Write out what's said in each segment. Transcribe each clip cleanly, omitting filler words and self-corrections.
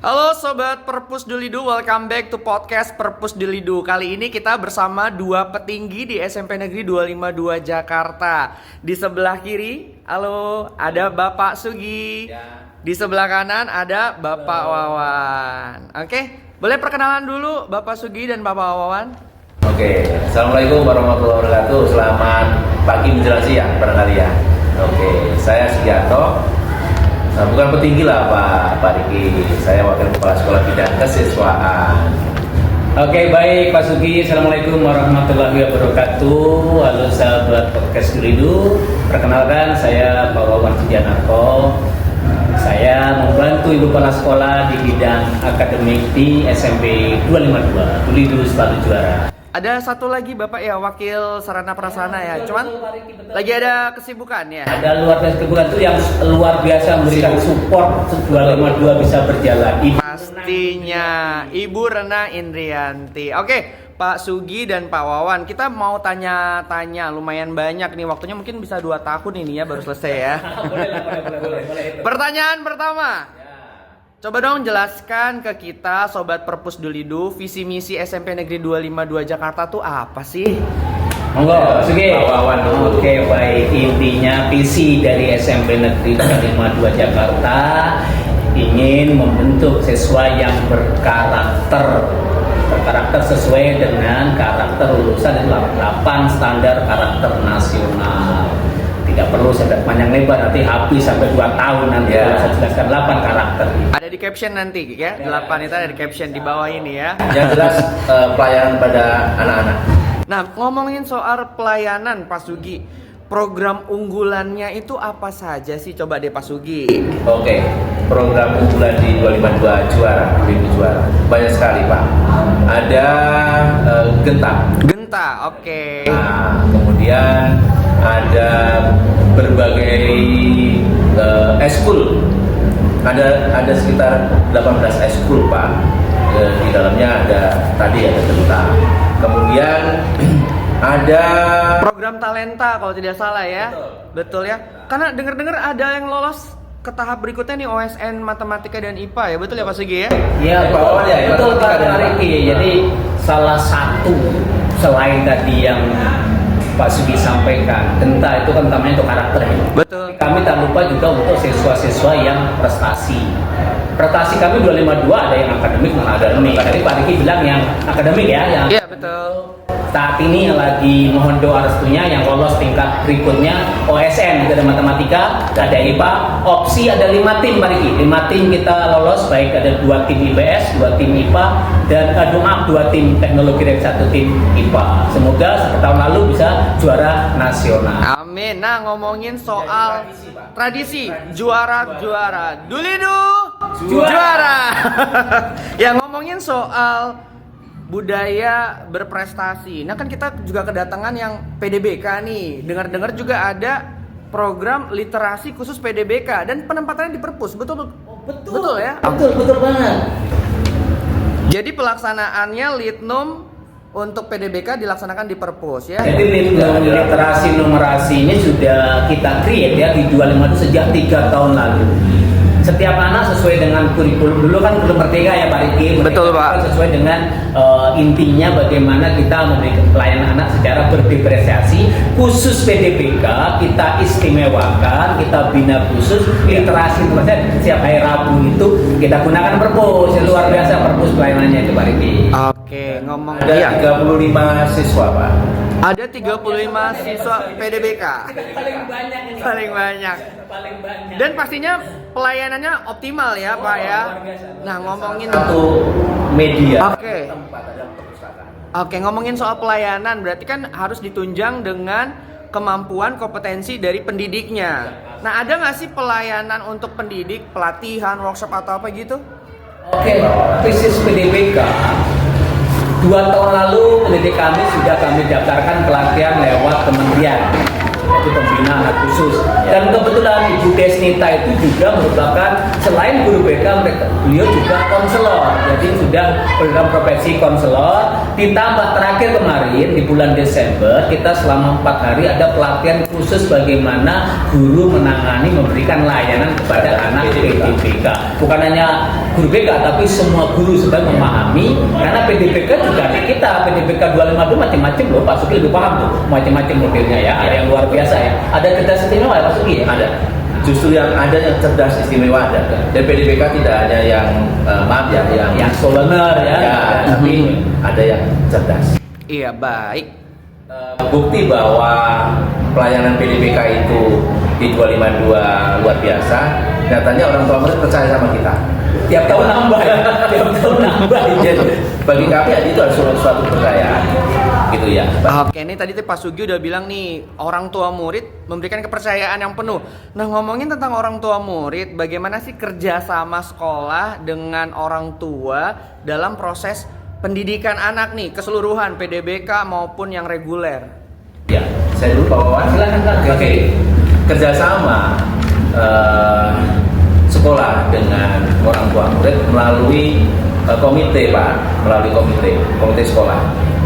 Halo Sobat Perpus Dulidu, welcome back to podcast Perpus Dulidu. Kali ini kita bersama dua petinggi di SMP Negeri 252 Jakarta. Di sebelah kiri, halo, ada Bapak Sugi. Di sebelah kanan ada Bapak Wawan. Oke, boleh perkenalan dulu Bapak Sugi dan Bapak Wawan? Oke, Assalamualaikum warahmatullahi wabarakatuh. Selamat pagi menjelang siang barangkali ya. Oke, saya Sugiarto. Bukan petinggi lah Pak Riki. Saya wakil kepala sekolah bidang kesiswaan. Oke, baik Pak Sugi. Assalamualaikum warahmatullahi wabarakatuh. Halo sahabat podcast Dulidu. Perkenalkan saya Pak Wawan Sugiarto. Saya membantu ibu kepala sekolah di bidang akademik di SMP 252 Dulidu selalu juara. Ada satu lagi Bapak ya, wakil sarana prasarana ya. Cuman lagi ada kesibukan ya. Ada luar biasa kesibukan itu yang luar biasa memberikan support 252 bisa berjalan. Pastinya Ibu Rena Indrianti. Oke, Pak Sugi dan Pak Wawan, kita mau tanya-tanya lumayan banyak nih, waktunya mungkin bisa 2 tahun ini ya baru selesai ya. boleh. Pertanyaan pertama. Coba dong jelaskan ke kita Sobat Perpus Dulidu, visi misi SMP Negeri 252 Jakarta tuh apa sih? Monggo, Sugi. Pak Wawan dulu. Oke, baik. Intinya visi dari SMP Negeri 252 Jakarta ingin membentuk siswa yang berkarakter sesuai dengan karakter lulusan dari 8 standar karakter nasional. Tidak perlu saya panjang lebar, nanti habis sampai 2 tahun nanti ya. Saya jelaskan 8 karakter. Ada di caption nanti ya, 8 itu ada di caption di bawah ini ya. Yang jelas pelayanan pada anak-anak. Nah, ngomongin soal pelayanan Pak Sugi, program unggulannya itu apa saja sih? Coba deh Pak Sugi. Oke, program unggulan di 252 juara, banyak sekali Pak. Ada Genta, oke. Nah, kemudian ada berbagai eskul. Ada sekitar 18 eskul Pak. Di dalamnya ada Genta. Kemudian ada Program talenta kalau tidak salah ya. Betul ya. Karena dengar-dengar ada yang lolos ke tahap berikutnya nih, OSN Matematika dan IPA ya. Betul ya Pak Sugi ya? Iya, Pak Wawan ya, betul Pak matematika dan Riki. Jadi salah satu selain tadi yang Pak Sugi sampaikan, Genta itu kan namanya untuk karakter ya. Betul. Kami tak lupa juga untuk siswa-siswa yang prestasi. Prestasi kami 252 ada yang akademik non akademik. Tadi Pak Riki bilang yang akademik ya, yang Iya, betul. saat ini lagi mohon doa restunya yang lolos tingkat berikutnya OSN, ada matematika, ada IPA, opsi ada 5 tim Pak Riki. 5 tim kita lolos, baik ada 2 tim IPS, 2 tim IPA, dan 2 tim teknologi dan 1 tim IPA. Semoga tahun lalu bisa juara nasional. Amin. Nah, ngomongin soal tradisi juara Dulidu juara. Ya, ngomongin soal budaya berprestasi. Nah, kan kita juga kedatangan yang PDBK nih. Dengar-dengar juga ada program literasi khusus PDBK dan penempatannya di Perpus. Betul ya? Betul banget. Jadi pelaksanaannya Litnum untuk PDBK dilaksanakan di Perpus ya. Jadi literasi numerasi ini sudah kita create ya di 252 sejak 3 tahun lalu. Setiap anak sesuai dengan kurikulum, dulu kan belum merdeka ya Pak Riki. Betul Pak. Sesuai dengan intinya bagaimana kita memberikan pelayanan anak secara berdiferensiasi. Khusus PDBK kita istimewakan, kita bina khusus literasi setiap hari Rabu itu kita gunakan Perpus. Luar biasa Perpus pelayanannya itu Pak Riki. Oke, ngomong ada 35 siswa Pak. Ada 35 siswa PDBK. Paling banyak. Dan pastinya pelayanannya optimal ya Pak ya. Nah, ngomongin Satu media. Oke, ngomongin soal pelayanan berarti kan harus ditunjang dengan kemampuan kompetensi dari pendidiknya. Nah, ada nggak sih pelayanan untuk pendidik, pelatihan, workshop atau apa gitu? Oke, krisis PDBK 2 tahun lalu pendidik kami sudah kami daftarkan pelatihan lewat kementerian, yaitu pembinaan anak khusus. Dan kebetulan Ibu Bu Desnita itu juga merupakan selain guru BK, beliau juga konselor. Jadi sudah program profesi konselor. Ditambah terakhir kemarin di bulan Desember kita selama 4 hari ada pelatihan khusus bagaimana guru menangani memberikan layanan kepada anak PDBK. Bukan hanya guru BK tapi semua guru sudah memahami karena PDBK juga anak kita. PDBK 252 macam-macam loh, Pak Suki lebih paham tuh macam-macam modelnya ya. Ada yang luar biasa ya. Ada cerdas istimewa ya Pak Suki ya? Ada. Justru yang ada yang cerdas istimewa ada. Dan PDBK tidak hanya yang maaf ya, yang soloner ya, tapi ada yang cerdas. Iya, baik. Bukti bahwa pelayanan PDBK itu di 252 luar biasa. Nyatanya orang tua murid percaya sama kita. Tiap tahun nambah ya, tiap tahun nambah. Bagi kami itu adalah suatu kepercayaan, gitu ya. Oke, ini tadi Pak Sugi udah bilang nih, orang tua murid memberikan kepercayaan yang penuh. Nah, ngomongin tentang orang tua murid, bagaimana sih kerjasama sekolah dengan orang tua dalam proses pendidikan anak nih, keseluruhan PDBK maupun yang reguler? Ya, saya dulu Pak Wawan. Silakan. Oke, kerjasama sekolah dengan orang tua murid melalui komite Pak, melalui komite sekolah.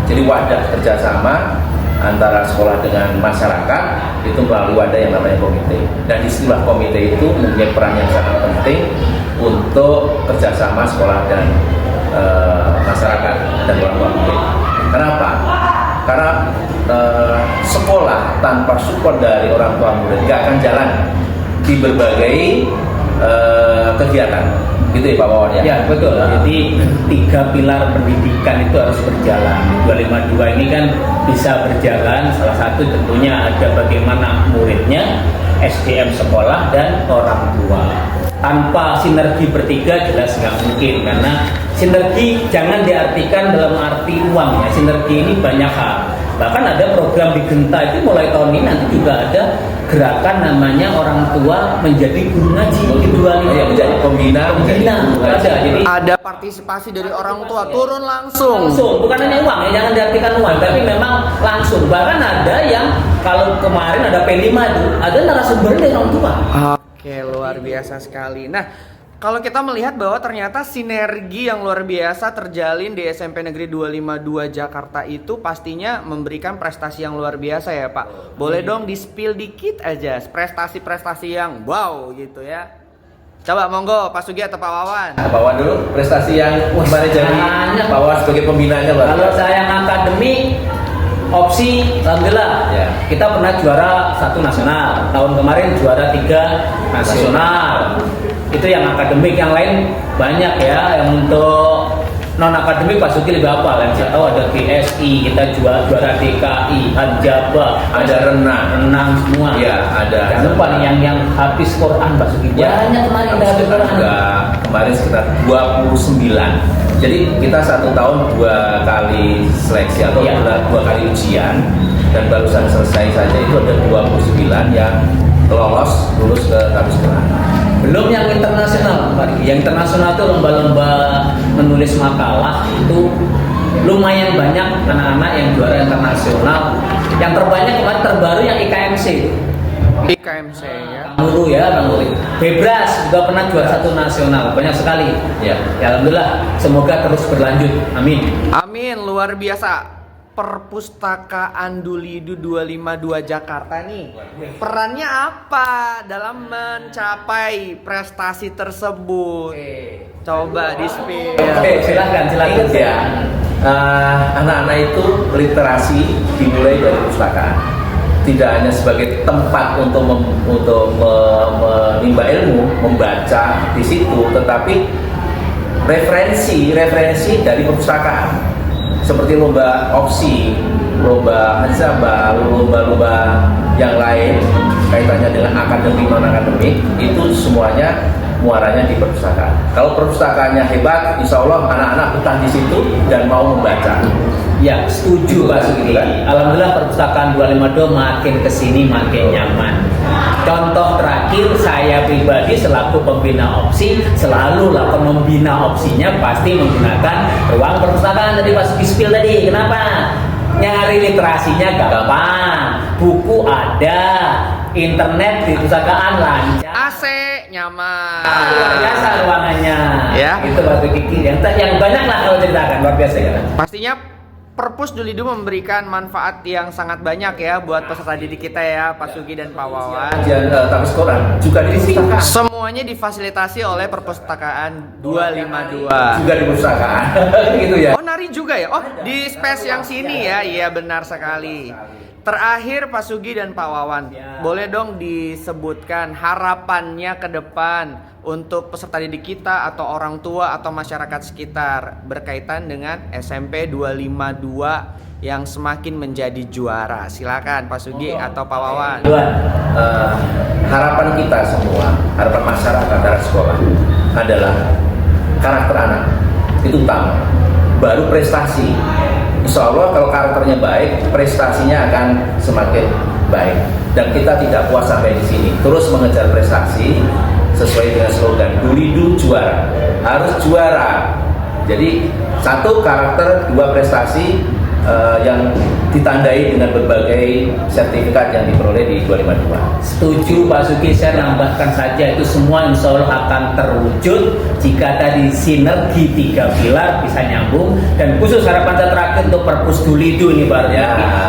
Jadi wadah kerjasama antara sekolah dengan masyarakat itu melalui wadah yang namanya komite. Dan istilah komite itu mempunyai peran yang sangat penting untuk kerjasama sekolah dan masyarakat dan orang tua murid. Kenapa? Karena sekolah tanpa support dari orang tua murid gak akan jalan di berbagai kegiatan, gitu ya Pak Wawan ya? Ya betul. Jadi 3 pilar pendidikan itu harus berjalan. 252 ini kan bisa berjalan. Salah satu tentunya ada bagaimana muridnya, SDM sekolah dan orang tua. Tanpa sinergi bertiga jelas nggak mungkin, karena sinergi jangan diartikan dalam arti uang ya. Sinergi ini banyak hal. Bahkan ada program di Genta itu mulai tahun ini nanti juga ada gerakan namanya orang tua menjadi guru ngaji. Mungkin 25 menjadi pembina ada. Jadi ada partisipasi dari orang tua turun langsung. Bukan hanya uang ya, jangan diartikan uang, tapi memang langsung. Bahkan ada yang kalau kemarin ada P5 itu ada narasumber dari orang tua. Oke, luar biasa sekali. Nah, kalau kita melihat bahwa ternyata sinergi yang luar biasa terjalin di SMP Negeri 252 Jakarta itu pastinya memberikan prestasi yang luar biasa ya Pak. Boleh dong di-spill dikit aja prestasi-prestasi yang wow gitu ya. Coba monggo Pak Sugi atau Pak Wawan. Pak Wawan dulu, prestasi yang kemarin jadi Pak Wawan sebagai pembinanya. Kalau saya yang akademik opsi, alhamdulillah ya. Kita pernah juara 1 nasional. Tahun kemarin juara 3 nasional. Itu yang akademik, yang lain banyak ya. Yang untuk non akademik Pak Sugi lebih hafal. Yang saya tahu ada GSI, kita juara DKI, Hanjaba, ada renang semua. Iya, ada. Jangan lupa nih yang habis Quran Pak Sugi. Banyak kemarin yang habis Quran. Kemarin sekitar 29. Jadi kita 1 tahun 2 kali seleksi atau 2 kali ujian, dan barusan selesai saja itu ada 29 yang lulus ke habis Quran. Belum yang internasional, Pak. Yang internasional itu lomba-lomba menulis makalah itu lumayan banyak anak-anak yang juara internasional. Yang terbanyak kemarin terbaru yang IKMC. IKMC ya. Kanguru ya, Kanguru. Bebras juga pernah juara 1 nasional, banyak sekali. Ya, alhamdulillah. Semoga terus berlanjut. Amin. Amin, luar biasa. Perpustakaan Dulidu 252 Jakarta nih, perannya apa dalam mencapai prestasi tersebut? Coba di-spill. Silakan. Ya, anak-anak itu literasi dimulai dari perpustakaan. Tidak hanya sebagai tempat untuk menimba ilmu, membaca di situ, tetapi referensi dari perpustakaan. Seperti lomba opsi, lomba Hanzaba, lomba-lomba yang lain kaitannya dengan akademik non akademik, itu semuanya muaranya di perpustakaan. Kalau perpustakaannya hebat, insya Allah anak-anak betah di situ dan mau membaca. Ya, setuju Pak Sugi. Alhamdulillah perpustakaan 252 makin kesini makin nyaman. Contoh terakhir, saya pribadi selaku pembina opsi selalu lakukan membina opsinya pasti menggunakan ruang perpustakaan tadi Pak Sugi spill tadi. Kenapa? Nyari literasinya gampang, buku ada, internet di pustakaan lancar. AC nyaman. Luar biasa ruangannya. Ya. Itu Pak Kiki. Yang banyak lah kalau ceritakan, luar biasa ya. Pastinya Perpus Dulidu memberikan manfaat yang sangat banyak ya buat peserta didik kita ya, Pak Sugi dan Pak Wawan. Kajian tamus koran juga di perpustakaan. Semuanya difasilitasi oleh Perpustakaan 252. Juga di perpustakaan. Gitu ya. Oh, nari juga ya? Oh, di space yang sini ya? Iya, benar sekali. Terakhir Pak Sugi dan Pak Wawan, boleh dong disebutkan harapannya ke depan untuk peserta didik kita atau orang tua atau masyarakat sekitar berkaitan dengan SMP 252 yang semakin menjadi juara. Silakan Pak Sugi atau Pak Wawan. Harapan kita semua, harapan masyarakat terhadap sekolah adalah karakter anak itu utama, baru prestasi. Insya Allah kalau karakternya baik, prestasinya akan semakin baik. Dan kita tidak puas sampai di sini, terus mengejar prestasi sesuai dengan slogan Dulidu juara, harus juara. Jadi satu karakter, dua prestasi yang ditandai dengan berbagai sertifikat yang diperoleh di 252. Setuju Pak Sugi, saya nambahkan saja itu semua insya Allah akan terwujud jika tadi sinergi 3 pilar bisa nyambung. Dan khusus harapan saya terakhir untuk Perpus Dulidu ini Pak Sugi,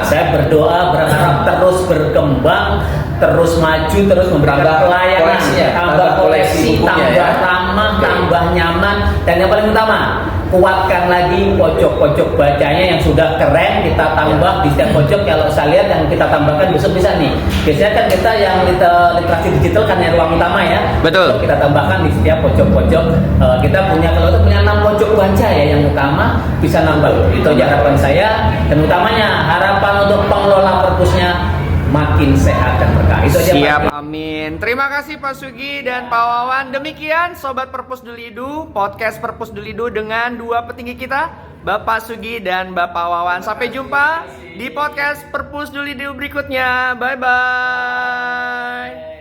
saya berdoa berharap terus berkembang, terus maju, terus memberikan pelayanan, tambah koleksi, tambah ramah, tambah nyaman, dan yang paling utama kuatkan lagi pojok-pojok bacanya yang sudah keren, kita tambah di setiap pojok. Kalau saya lihat yang kita tambahkan besok bisa nih, biasanya kan kita yang literasi digital kan yang ruang utama ya, betul, kita tambahkan di setiap pojok-pojok. Kita punya, kalau itu punya 6 pojok baca ya yang utama, bisa nambah. Itu aja harapan saya, dan utamanya harapan untuk pengelola perpusnya makin sehat dan berkah. Itu aja. Siap, amin. Terima kasih Pak Sugi dan Pak Wawan. Demikian Sobat Perpus Dulidu, podcast Perpus Dulidu dengan 2 petinggi kita, Bapak Sugi dan Bapak Wawan. Sampai jumpa di podcast Perpus Dulidu berikutnya. Bye-bye.